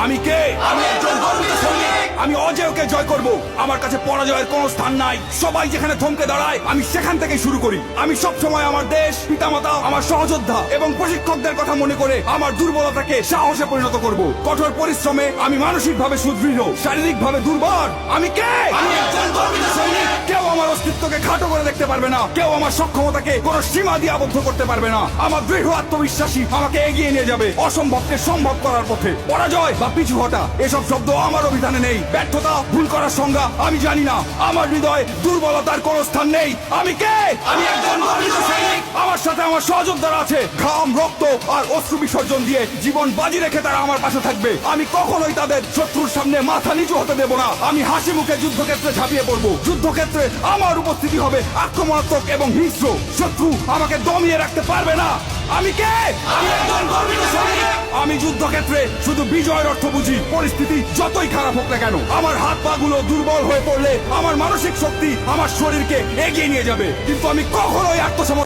আমি কে? আমি একজন গর্বিত সৈনিক। আমি অজেয়কে জয় করব। আমার কাছে পরাজয়ের কোনো স্থান নাই। সবাই যেখানে থমকে দাঁড়ায় আমি সেখান থেকে শুরু করি। আমি সব সময় আমার দেশ, পিতামাতা, আমার সহযোদ্ধা এবং প্রশিক্ষকদের কথা মনে করে আমার দুর্বলতাকে সাহসে পরিণত করব। কঠোর পরিশ্রমে আমি মানসিকভাবে সুদৃঢ়, শারীরিকভাবে দুর্বল। আমি কে? আমি একজন গর্বিত সৈনিক। কেউ আমার অস্তিত্বকে খাটো করে দেখতে পারবে না। কেউ আমার সক্ষমতাকে কোনো সীমা দিয়ে আবদ্ধ করতে পারবে না। আমার দৃঢ় আত্মবিশ্বাসী আমাকে এগিয়ে নিয়ে যাবে অসম্ভবকে সম্ভব করার পথে। পরাজয় বা পিছু হটা এসব শব্দ আমার অভিধানে নেই। ব্যর্থতা, ভুল করার সংজ্ঞা আমি জানি না। আমার হৃদয়ে দুর্বলতার কোনো স্থান নেই। আমি কে? আমি একজন গর্বিত সৈনিক। আমার সাথে আমার সহযোদ্ধারা আছে। ঘাম, রক্ত আর অশ্রু বিসর্জন দিয়ে জীবন বাজি রেখে তারা আমার পাশে থাকবে। আমি কখনোই তাদের শত্রুর সামনে মাথা নিচু হতে দেব না। আমি হাসি মুখে যুদ্ধক্ষেত্রে ঝাঁপিয়ে পড়বো। যুদ্ধক্ষেত্রে আমার উপস্থিতি হবে আক্রমণাত্মক এবং হিংস্র। শত্রু আমাকে দমিয়ে রাখতে পারবে না। আমি কে? আমি একজন গর্বিত সৈনিক। আমি যুদ্ধক্ষেত্রে শুধু বিজয়ের অর্থ বুঝি। পরিস্থিতি যতই খারাপ হোক না কেন, আমার হাত পা গুলো দুর্বল হয়ে পড়লে আমার মানসিক শক্তি আমার শরীরকে এগিয়ে নিয়ে যাবে। কিন্তু আমি কখনোই আত্মসমর্পণ